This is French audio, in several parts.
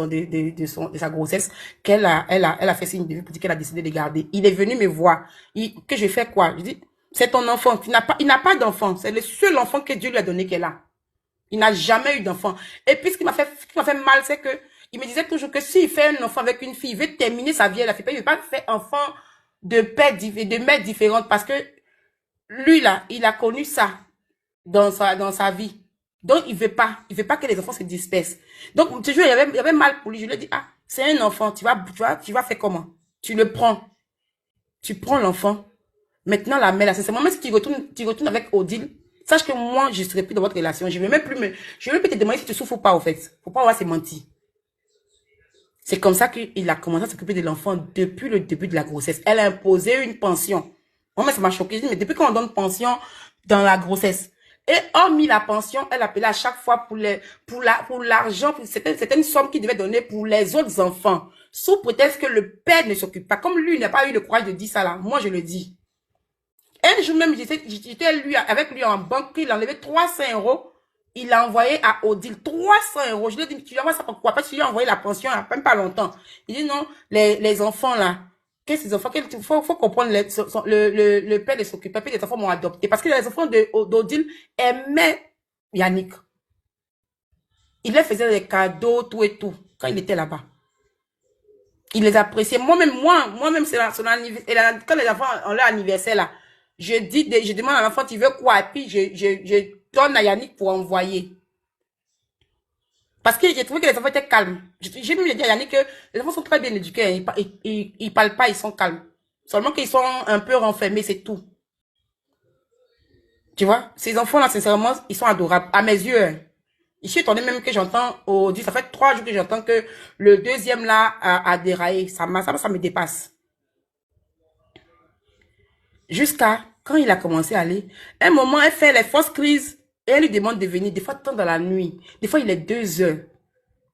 de sa grossesse, elle a fait signe de vie pour dire qu'elle a décidé de garder. Il est venu me voir. Que je fais quoi? Je dis, c'est ton enfant. Il n'a pas d'enfant. C'est le seul enfant que Dieu lui a donné qu'elle a. Il n'a jamais eu d'enfant. Et puis, ce qui m'a fait mal, c'est que il me disait toujours que s'il fait un enfant avec une fille, il veut terminer sa vie, il ne veut pas faire enfant de mères différentes, parce que lui, là, il a connu ça dans sa vie. Donc, il veut pas que les enfants se dispersent. Donc, toujours, il y avait mal pour lui. Je lui ai dit, ah, c'est un enfant, tu vas faire comment? Tu le prends. Tu prends l'enfant. Maintenant, la mère, là, c'est même si tu retournes avec Odile, sache que moi, je ne serai plus dans votre relation. Je ne vais même plus te demander si tu souffres ou pas, au fait. Faut pas avoir ses mentis. C'est comme ça qu'il a commencé à s'occuper de l'enfant depuis le début de la grossesse. Elle a imposé une pension. Moi, ça m'a choqué. Mais depuis qu'on donne pension dans la grossesse, et hormis la pension, elle appelait à chaque fois pour l'argent, c'était une somme qu'il devait donner pour les autres enfants, sous prétexte que le père ne s'occupe pas. Comme lui, il n'a pas eu le courage de dire ça là, moi je le dis. Un jour même, j'étais avec lui en banque, il a enlevé 300 euros, il l'a envoyé à Odile, 300 euros. Je lui ai dit, tu lui envoies ça pourquoi? Parce que tu lui as envoyé la pension il n'y a même pas longtemps. Il dit non, les enfants là, qu'est-ce que ces enfants? Faut comprendre, le père ne s'occupe pas, puis les enfants m'ont adopté. Parce que les enfants d'Odile aimaient Yannick. Il leur faisait des cadeaux, tout et tout, quand il était là-bas. Il les appréciait. Moi-même, c'est son anniversaire. Quand les enfants ont leur anniversaire là, je demande à l'enfant, tu veux quoi? Et puis, je donne à Yannick pour envoyer. Parce que j'ai trouvé que les enfants étaient calmes. J'ai même dit à Yannick que les enfants sont très bien éduqués. Ils parlent pas, ils sont calmes. Seulement qu'ils sont un peu renfermés, c'est tout. Tu vois? Ces enfants-là, sincèrement, ils sont adorables. À mes yeux, hein. Je suis étonnée même que j'entends, ça fait 3 jours que j'entends que le deuxième là a déraillé. Ça me dépasse. Jusqu'à quand il a commencé à aller. Un moment, elle fait les fausses crises et elle lui demande de venir. Des fois, tant dans la nuit. Des fois, il est 2 heures.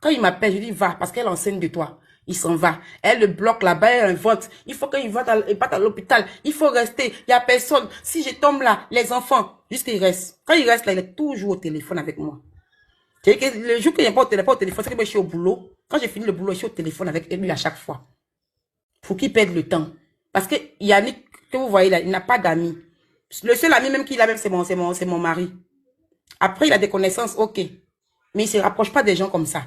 Quand il m'appelle, je dis, va, parce qu'elle enseigne de toi. Il s'en va. Elle le bloque là-bas, elle invente. Il faut qu'il parte à l'hôpital. Il faut rester. Il n'y a personne. Si je tombe là, les enfants, juste qu'il reste. Quand il reste là, il est toujours au téléphone avec moi. C'est que le jour qu'il n'y a pas au téléphone, c'est que moi, je suis au boulot. Quand j'ai fini le boulot, je suis au téléphone avec lui à chaque fois. Faut qu'il perde le temps. Parce que Yannick, que vous voyez là, il n'a pas d'amis. Le seul ami même qu'il a, même, c'est mon mari. Après, il a des connaissances, ok. Mais il ne se rapproche pas des gens comme ça.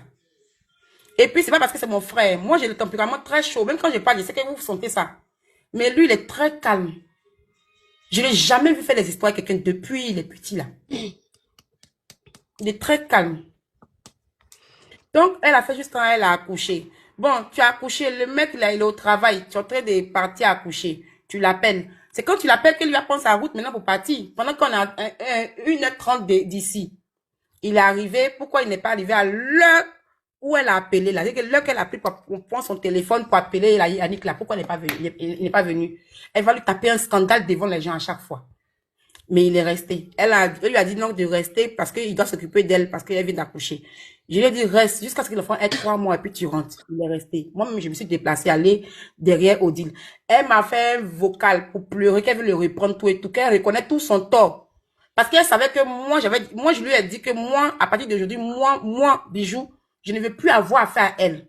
Et puis, c'est pas parce que c'est mon frère. Moi, j'ai le tempérament très chaud. Même quand je parle, je sais que vous sentez ça. Mais lui, il est très calme. Je ne l'ai jamais vu faire des histoires avec quelqu'un depuis il est petit là. Il est très calme. Donc, elle a fait juste quand elle a accouché. Bon, tu as accouché, le mec là, il est au travail. Tu es en train de partir accoucher. Tu l'appelles. C'est quand tu l'appelles qu'il lui apprend sa route maintenant pour partir. Pendant qu'on a 1h30 d'ici. Il est arrivé. Pourquoi il n'est pas arrivé à l'heure où elle a appelé là? C'est que l'heure qu'elle a pris pour prendre son téléphone pour appeler Yannick là. Pourquoi il n'est pas venu? Il n'est pas venu. Elle va lui taper un scandale devant les gens à chaque fois. Mais il est resté. Elle lui a dit non de rester parce qu'il doit s'occuper d'elle parce qu'elle vient d'accoucher. Je lui ai dit reste jusqu'à ce que l'enfant ait 3 mois et puis tu rentres. Il est resté. Moi-même, je me suis déplacée, aller derrière Odile. Elle m'a fait un vocal pour pleurer, qu'elle veut le reprendre tout et tout, qu'elle reconnaît tout son tort. Parce qu'elle savait que moi, je lui ai dit que moi, à partir d'aujourd'hui, moi, Bijou, je ne veux plus avoir affaire à elle.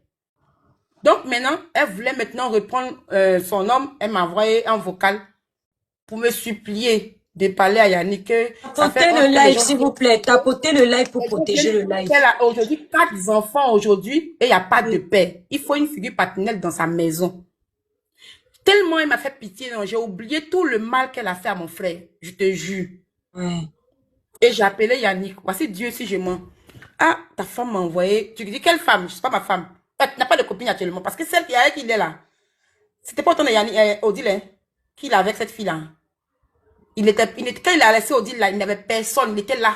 Donc maintenant, elle voulait maintenant reprendre son homme. Elle m'a envoyé un vocal pour me supplier de parler à Yannick. Tapotez le live, s'il vous plaît. Tapotez le live pour protéger le live. Elle a aujourd'hui 4 enfants aujourd'hui et il n'y a pas de père. Il faut une figure paternelle dans sa maison. Tellement elle m'a fait pitié, j'ai oublié tout le mal qu'elle a fait à mon frère. Je te jure. Oui. Et j'ai appelé Yannick. Voici Dieu si je mens. Ah, ta femme m'a envoyé. Tu dis quelle femme? Je ne sais pas ma femme. Tu n'as pas de copine actuellement. Parce que celle qui est est là. C'était pas autant de Yannick, Odile, hein, qu'il a avec cette fille-là. Quand il a laissé Odile là, il n'avait personne, il était là.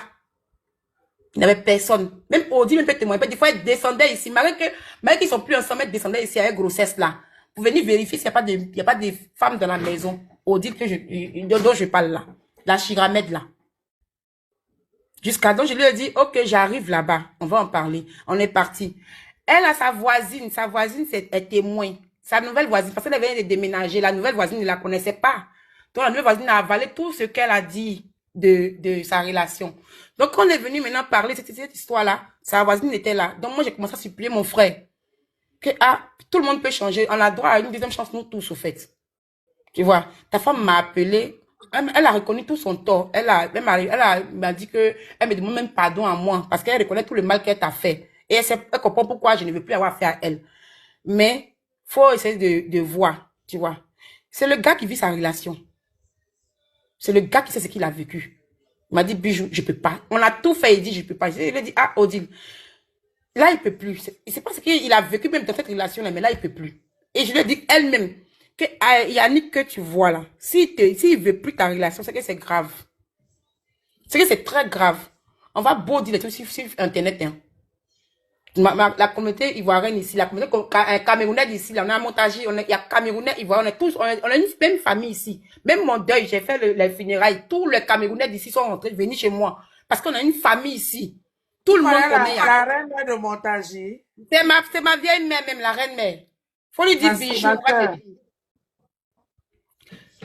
Il n'avait personne. Même Odile, même peut témoigner. Des fois, elle descendait ici. Malgré qu'ils sont plus ensemble, elle descendait ici avec grossesse là. Pour venir vérifier s'il n'y a pas de femmes dans la maison. Odile dont je parle là. La chiramède là. Jusqu'à donc, je lui ai dit, ok, j'arrive là-bas. On va en parler. On est parti. Elle a sa voisine. Sa voisine, est témoin. Sa nouvelle voisine, parce qu'elle venait de déménager. La nouvelle voisine ne la connaissait pas. Donc, la nouvelle voisine a avalé tout ce qu'elle a dit de sa relation. Donc, quand on est venu maintenant parler de cette histoire-là, sa voisine était là. Donc, moi, j'ai commencé à supplier mon frère. Que, ah, tout le monde peut changer. On a droit à une deuxième chance, nous tous, au fait. Tu vois, ta femme m'a appelé. Elle a reconnu tout son tort. Elle m'a dit que, elle me demande même pardon à moi parce qu'elle reconnaît tout le mal qu'elle t'a fait. Et elle comprend pourquoi je ne veux plus avoir affaire à elle. Mais, faut essayer de voir, tu vois. C'est le gars qui vit sa relation. C'est le gars qui sait ce qu'il a vécu. Il m'a dit, Bijou, je peux pas. On a tout fait, il dit, je peux pas. Je lui ai dit, ah, Odile, là, il peut plus. C'est parce qu'il a vécu même dans cette relation-là, mais là, il peut plus. Et je lui ai dit elle-même, que Yannick que tu vois là, s'il veut plus ta relation, c'est que c'est grave. C'est que c'est très grave. On va beau dire les trucs sur Internet, hein. La communauté ivoirienne ici, la communauté camerounaise ici, là, on a un montage, il y a Camerounais, Ivoiriens, on est tous, on a une même famille ici. Même mon deuil, j'ai fait les funérailles, tous les Camerounais d'ici sont rentrés, venus chez moi. Parce qu'on a une famille ici. Tout le monde connaît. La reine mère de Montagie. C'est ma vieille mère, même la reine mère. Faut lui dire Bijou.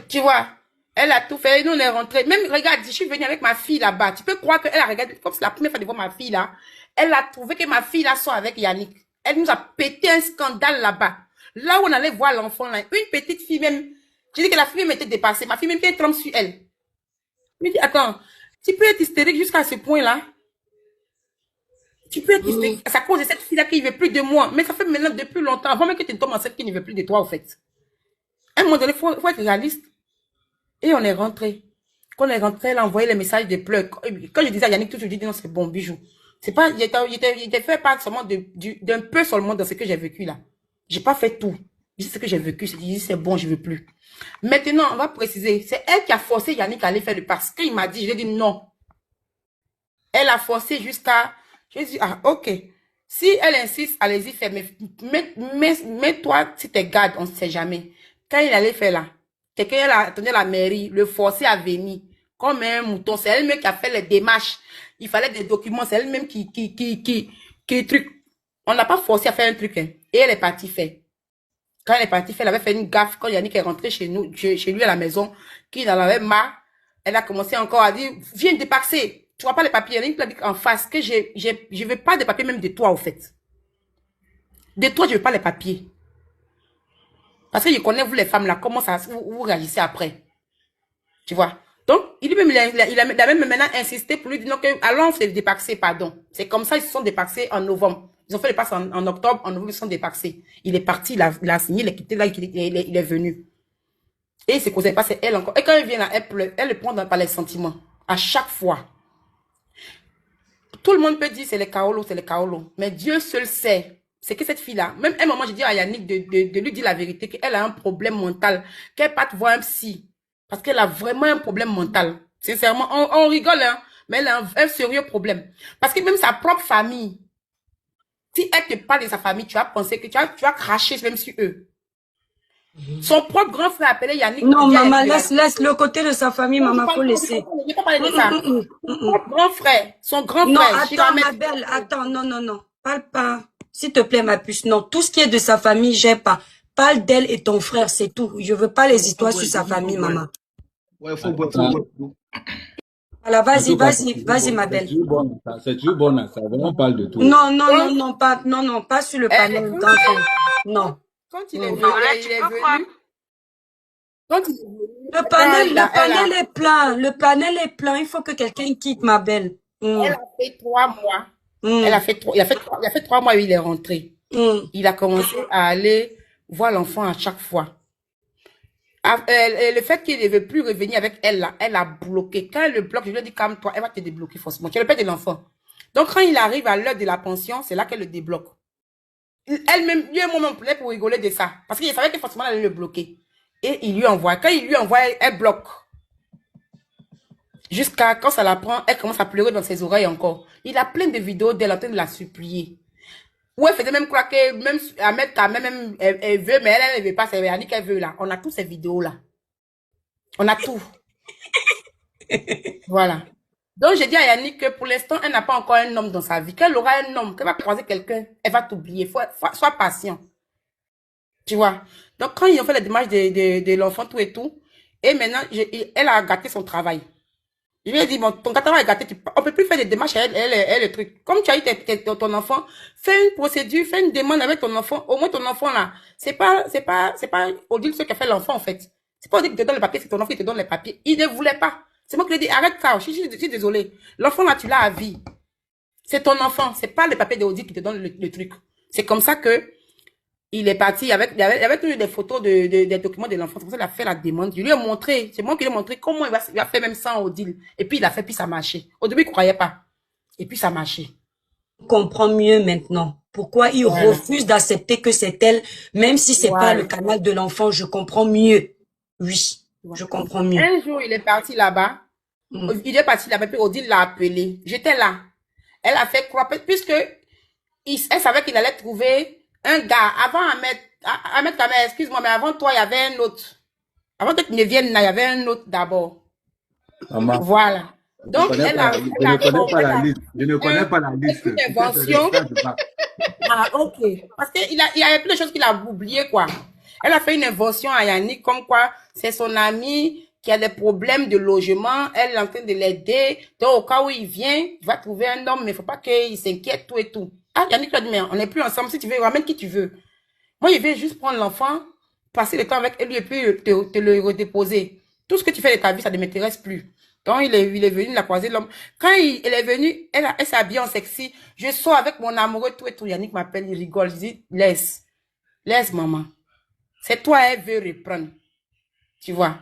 Tu vois, elle a tout fait. Nous, on est rentrés. Même, regarde, je suis venue avec ma fille là-bas. Tu peux croire qu'elle a regardé, comme c'est la première fois de voir ma fille là. Elle a trouvé que ma fille là sort avec Yannick. Elle nous a pété un scandale là-bas. Là où on allait voir l'enfant là. Une petite fille même. Je dis que la fille même était dépassée. Ma fille même qui trempe sur elle. Je lui dis, attends, tu peux être hystérique jusqu'à ce point-là. Tu peux être hystérique. C'est à cause de cette fille-là qui ne veut plus de moi. Mais ça fait maintenant depuis longtemps. Avant même que tu tombes enceinte qui ne veut plus de toi, au fait. À un moment donné, il faut être réaliste. Et on est rentré. Quand on est rentré, elle a envoyé les messages de pleurs. Quand je disais à Yannick, tout je dis non, c'est bon, Bijou. C'est pas, il était fait part seulement d'un peu seulement dans ce que j'ai vécu là. J'ai pas fait tout. Juste ce que j'ai vécu, c'est bon, je veux plus. Maintenant, on va préciser. C'est elle qui a forcé Yannick à aller faire le parce qu'il m'a dit, je lui ai dit non. Elle a forcé jusqu'à, je lui ai dit, ah, ok. Si elle insiste, allez-y faire, mais toi, si t'es garde, on ne sait jamais. Quand il allait faire là, quelqu'un elle a attendu la mairie, le forcer à venir, comme un mouton. C'est elle-même qui a fait les démarches. Il fallait des documents, c'est elle-même qui truc. On n'a pas forcé à faire un truc, hein. Et elle est partie faire. Quand elle est partie faire, elle avait fait une gaffe. Quand Yannick est rentré chez nous, chez lui à la maison, qui en avait marre, elle a commencé encore à dire, viens dépaxer. Tu vois pas les papiers. Yannick l'a dit en face que je veux pas de papiers même de toi, au fait. De toi, je veux pas les papiers. Parce que je connais vous les femmes là, comment ça vous réagissez après. Tu vois. Donc, il a même maintenant insisté pour lui dire que allons se dépaxer, pardon. C'est comme ça, ils se sont dépaxés en novembre. Ils ont fait le pax en octobre, en novembre, ils se sont dépaxés. Il est parti, il a signé, il est quitté là, il est venu. Et c'est causé pas, c'est elle encore. Et quand elle vient là, elle pleure, elle le prend par les sentiments. À chaque fois. Tout le monde peut dire c'est les Kaolo, c'est les Kaolo. Mais Dieu seul sait. C'est que cette fille-là, même un moment, je dis à Yannick de lui dire la vérité, qu'elle a un problème mental, qu'elle parte voir un psy. Parce qu'elle a vraiment un problème mental. Sincèrement, on rigole, hein, mais elle a un sérieux problème. Parce que même sa propre famille, si elle te parle de sa famille, tu vas penser que tu vas cracher même sur eux. Son propre grand frère appelé Yannick. Non, maman, laisse le côté de sa famille, maman, faut laisser. Je vais pas parler de ça. Son grand frère, Non, attends, ma belle, attends, non. Parle pas. S'il te plaît, ma puce, non. Tout ce qui est de sa famille, j'ai pas. Parle d'elle et ton frère, c'est tout. Je veux pas les histoires sur sa famille, maman. Ouais, faut boire. Voilà, vas-y, ma belle. C'est toujours bon, ça. On parle de tout. Non, pas sur le panel. Non. Quand il est venu, le panel est plein. Le panel est plein. Il faut que quelqu'un quitte, ma belle. Elle a fait 3 mois. Il a fait 3 mois où il est rentré. Il a commencé à aller voir l'enfant à chaque fois. Le fait qu'il ne veut plus revenir avec elle, là, elle a bloqué. Quand elle le bloque, je lui ai dit, calme-toi, elle va te débloquer forcément. Tu es le père de l'enfant. Donc, quand il arrive à l'heure de la pension, c'est là qu'elle le débloque. Elle-même, lui et moi, on prenait pour rigoler de ça. Parce qu'il savait que forcément, elle allait le bloquer. Et il lui envoie. Quand il lui envoie, elle bloque. Jusqu'à quand ça la prend, elle commence à pleurer dans ses oreilles encore. Il a plein de vidéos d'elle en train de la supplier. Ou elle faisait même croire que même Ahmed même elle veut, mais elle ne veut pas. C'est Yannick qu'elle veut là. On a tous ces vidéos là. On a tout. Voilà. Donc, j'ai dit à Yannick que pour l'instant, elle n'a pas encore un homme dans sa vie. Qu'elle aura un homme, qu'elle va croiser quelqu'un, elle va t'oublier. Sois patient. Tu vois. Donc, quand ils ont fait la démarche de l'enfant, tout et tout, et maintenant, elle a gâté son travail. Je lui ai dit, bon, ton catalogue est gâté, on peut plus faire des démarches, le truc. Comme tu as eu ton enfant, fais une procédure, fais une demande avec ton enfant. Au moins, ton enfant, là, c'est pas Odile ce qui a fait l'enfant, en fait. C'est pas Odile qui te donne les papiers, c'est ton enfant qui te donne les papiers. Il ne voulait pas. C'est moi qui lui ai dit, arrête ça, je suis désolée. L'enfant, là, tu l'as à vie. C'est ton enfant, c'est pas les papiers d'Odile qui te donne le truc. C'est comme ça que, il est parti il y avait toujours des photos des documents de l'enfant. C'est pour ça qu'il a fait la demande. Je lui ai montré, c'est moi qui lui ai montré comment il va faire même sans Odile. Et puis il a fait, puis ça marchait. Au début, il ne croyait pas. Et puis ça marchait. Je comprends mieux maintenant. Pourquoi il refuse d'accepter que c'est elle, même si c'est pas le canal de l'enfant, je comprends mieux. Oui, je comprends mieux. Un jour, il est parti là-bas. Il est parti là-bas, puis Odile l'a appelé. J'étais là. Elle a fait croire, puisque elle savait qu'il allait trouver un gars, avant Ahmed Kamel, excuse-moi, mais avant toi, il y avait un autre. Avant que tu ne viennes là, il y avait un autre d'abord. Voilà. Donc, je ne connais pas la liste. Je ne connais pas la liste. Une invention. Ah, ok. Parce qu'il y a plein de choses qu'il a oubliées, quoi. Elle a fait une invention à Yannick, comme quoi c'est son ami qui a des problèmes de logement. Elle est en train de l'aider. Donc, au cas où il vient, il va trouver un homme, mais il ne faut pas qu'il s'inquiète, tout et tout. Ah, Yannick lui a dit, mais on n'est plus ensemble. Si tu veux, ramène qui tu veux. Moi, je vais juste prendre l'enfant, passer le temps avec lui et puis te le redéposer. Tout ce que tu fais de ta vie, ça ne m'intéresse plus. Donc, il est venu, il a croisé l'homme. Quand il est venu, elle s'est habillée en sexy. Je sors avec mon amoureux, tout et tout. Yannick m'appelle, il rigole. Je dis, laisse, maman. C'est toi, elle veut reprendre. Tu vois.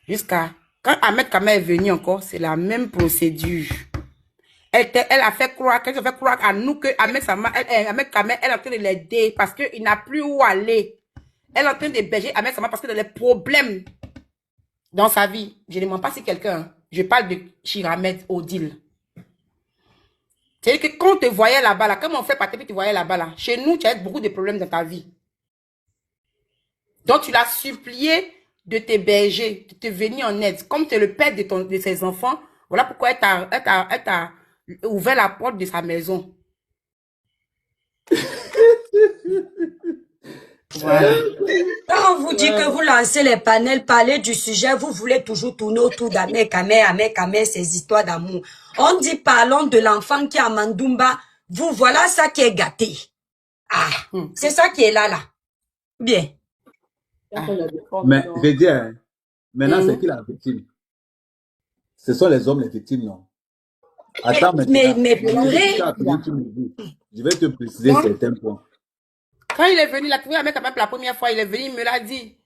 Jusqu'à, quand Ahmed Kamel est venu encore, c'est la même procédure. Elle a fait croire à nous que Ahmed Kamel, elle est en train de l'aider parce qu'il n'a plus où aller. Elle est en train d'héberger Ahmed Sama parce qu'il a des problèmes dans sa vie. Je ne demande pas si quelqu'un, je parle de Chiramed Odile. C'est-à-dire que quand on te voyait là-bas, là, comme on fait partie, tu voyais là-bas, là, chez nous, tu as beaucoup de problèmes dans ta vie. Donc, tu l'as supplié de t'héberger, de te venir en aide. Comme tu es le père de ses enfants, voilà pourquoi elle t'a ouvert la porte de sa maison. Voilà. Quand on vous dit que vous lancez les panels, parlez du sujet, vous voulez toujours tourner autour d'Ahmed Kamel, ces histoires d'amour. On dit parlons de l'enfant qui est à Mandoumba. Vous, voilà ça qui est gâté. Ah, c'est ça qui est là. Bien. Mais je veux dire, maintenant, c'est qui la victime? Ce sont les hommes les victimes, non? Attends, mais purée. Je vais te préciser certains points. Quand il est venu, il a trouvé Ahmed Kamel la première fois, il est venu, il me l'a dit.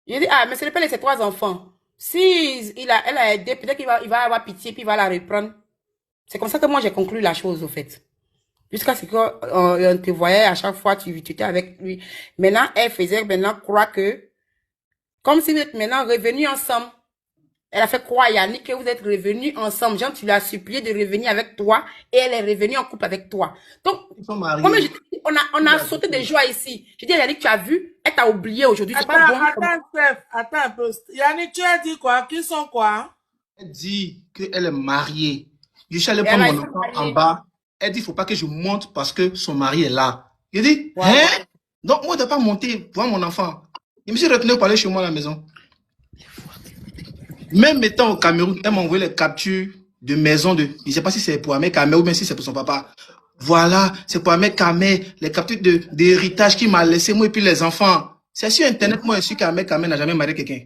Il a dit, ah, mais c'est le père de ses 3 enfants. Si elle a aidé, peut-être qu'il va avoir pitié, puis il va la reprendre. C'est comme ça que moi, j'ai conclu la chose, au fait. Jusqu'à ce qu'on te voyait à chaque fois, tu étais avec lui. Maintenant, elle faisait croire que, comme si vous êtes maintenant revenus ensemble. Elle a fait croire à Yannick que vous êtes revenus ensemble. Genre, tu l'as supplié de revenir avec toi et elle est revenue en couple avec toi. Donc, on a sauté des joies ici. Je dis à Yannick, tu as vu, elle t'a oublié aujourd'hui. C'est pas bon. Attends un peu. Yannick, tu as dit quoi? Qui sont quoi? Elle dit qu'elle est mariée. Je suis allé prendre mon enfant en bas. Elle dit, il ne faut pas que je monte parce que son mari est là. Je dis, hein? Donc, moi, je ne dois pas monter voir mon enfant. Je me suis retenu pour aller chez moi à la maison. Même étant au Cameroun, elle m'a envoyé les captures de maison de... Je ne sais pas si c'est pour Ahmed Kamel ou bien si c'est pour son papa. Voilà, c'est pour Ahmed Kamel, les captures d'héritage qu'il m'a laissé, moi et puis les enfants. C'est sur Internet, moi, je suis qu'Ahmed Kamel n'a jamais marié quelqu'un.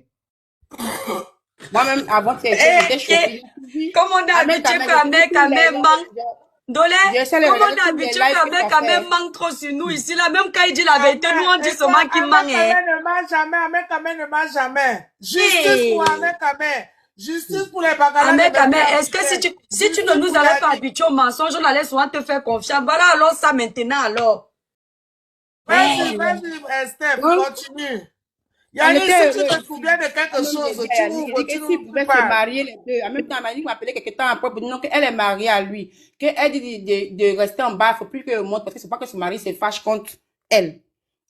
Moi-même, avant, j'étais choquée. Comme on a habitué qu'Ahmed Kamel manque... Dolé, comme on a habitué qu'Ahmed Kamel manque trop sur nous ici, là, même quand il dit la vérité, nous on dit seulement qu'il manque. Ahmed Kamel ne marche jamais. Justice pour Ahmed Kamel. Justice pour les bagarres. Ahmed Kamel, est-ce que si tu ne nous avais pas habitué au mensonge, on allait souvent te faire confiance. Voilà alors ça maintenant alors. Vas-y, Steph, continue. Yannick, si tu te souviens de quelque chose, tu nous pouvais se marier les deux. En même temps, Yannick m'appelait quelque temps après pour dire qu'elle est mariée à lui. Qu'elle dit de rester en bas, il ne faut plus qu'elle monte parce que c'est pas que son mari se fâche contre elle.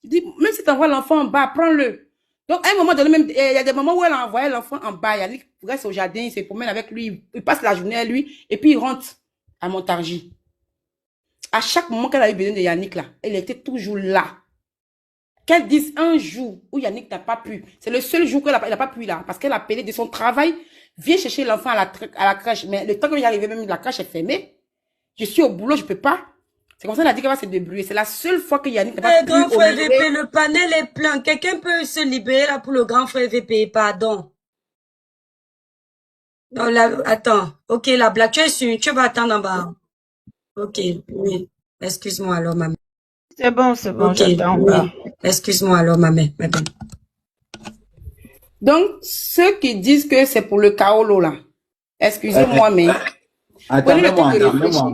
Je dis, même si tu envoies l'enfant en bas, prends-le. Donc, à un moment donné, même, il y a des moments où elle a envoyé l'enfant en bas. Yannick reste au jardin, il se promène avec lui, il passe la journée à lui et puis il rentre à Montargis. À chaque moment qu'elle a eu besoin de Yannick là, elle était toujours là. Qu'elle dise un jour où Yannick n'a pas pu. C'est le seul jour qu'elle n'a pas pu là. Parce qu'elle a appelé de son travail. Viens chercher l'enfant à la crèche. Mais le temps que j'arrivais, même la crèche est fermée. Je suis au boulot, je peux pas. C'est comme ça qu'elle a dit qu'elle va se débrouiller. C'est la seule fois que Yannick n'a pas pu grand frère honorer. VP, le panel est plein. Quelqu'un peut se libérer là pour le grand frère VP, pardon. Non, là, attends. Ok, la blague, tu vas attendre en bas. Ok, oui. Excuse-moi alors, maman. C'est bon, Ok, j'attends. oui. Excuse-moi alors, maman. Donc, ceux qui disent que c'est pour le Kaolo là, excusez-moi, mais Attends, prenez le temps de réfléchir.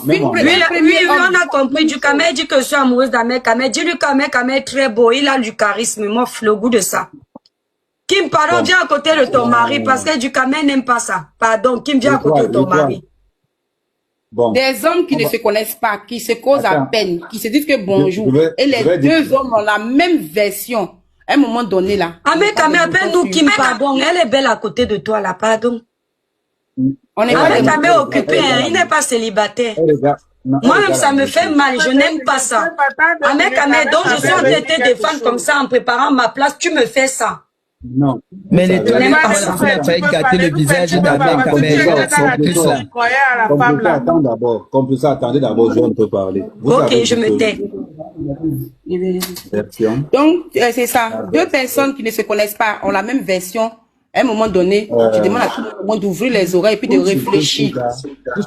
Oui, on a compris. Du Kamel dit que je suis amoureuse d'Ahmed Kamel. Dis-lui Kamel est très beau. Il a du charisme. Moi, le goût de ça. Kim, pardon, viens à côté de ton mari parce que du Kamel n'aime pas ça. Pardon, Kim, viens à côté de ton mari. Bon. Des hommes qui ne se connaissent pas, qui se causent à peine, qui se disent que bonjour. Et les deux hommes ont la même version. À un moment donné, là. Ahmed Kamel, appelle-nous Kim, pardon. Elle est belle à côté de toi, là, pardon. On est Ahmed Kamel est occupé, hein, il n'est pas célibataire. Moi-même, ça me fait mal. Je n'aime pas ça. Ahmed Kamel, donc je suis en train de te défendre comme ça en préparant ma place. Tu me fais ça. Non. Mais les deux, on a failli gâter le visage d'Ahmed Kamel. Attends d'abord. Comme ça, attendez d'abord, je peux parler. Ok, je me tais. Donc, c'est ça. Deux personnes qui ne se connaissent pas ont la même version. À un moment donné, je demande à tout le monde d'ouvrir les oreilles et puis de réfléchir.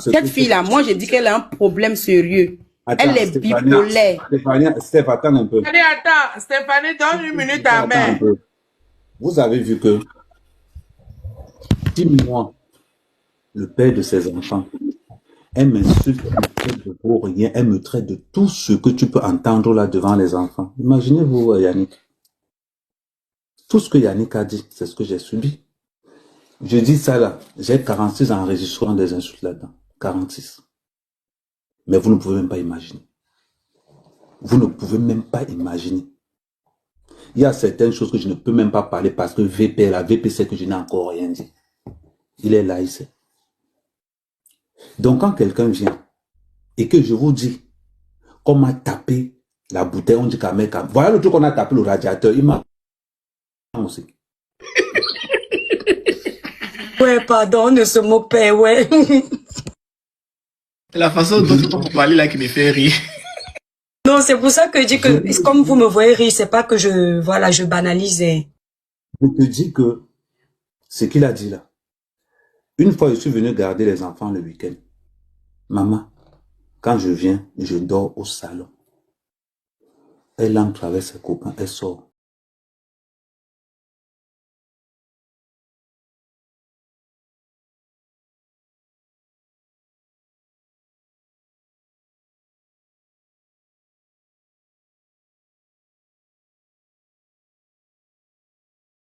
Cette fille-là, moi, j'ai dit qu'elle a un problème sérieux. Elle est bipolaire. Steph, attends un peu. Allez, attends. Stéphanie, donne une minute à mère. Vous avez vu que, dis-moi, le père de ses enfants, elle m'insulte, elle me traite de gros rien, elle me traite de tout ce que tu peux entendre là devant les enfants. Imaginez-vous, Yannick. Tout ce que Yannick a dit, c'est ce que j'ai subi. Je dis ça là, j'ai 46 ans enregistrant des insultes là-dedans. 46. Mais vous ne pouvez même pas imaginer. Vous ne pouvez même pas imaginer. Il y a certaines choses que je ne peux même pas parler parce que VP sait que je n'ai encore rien dit. Il est là, il sait. Donc quand quelqu'un vient et que je vous dis qu'on m'a tapé la bouteille, on dit qu'à mec, voilà le truc qu'on a tapé le radiateur, il m'a aussi. Ouais, pardon, ne se moque pas, ouais. La façon dont tu parles là qui me fait rire. Non, c'est pour ça que je dis que, comme vous me voyez rire, c'est pas que je banalise. Je te dis que ce qu'il a dit là, une fois je suis venu garder les enfants le week-end. Maman, quand je viens, je dors au salon. Elle entre avec ses copains, elle sort.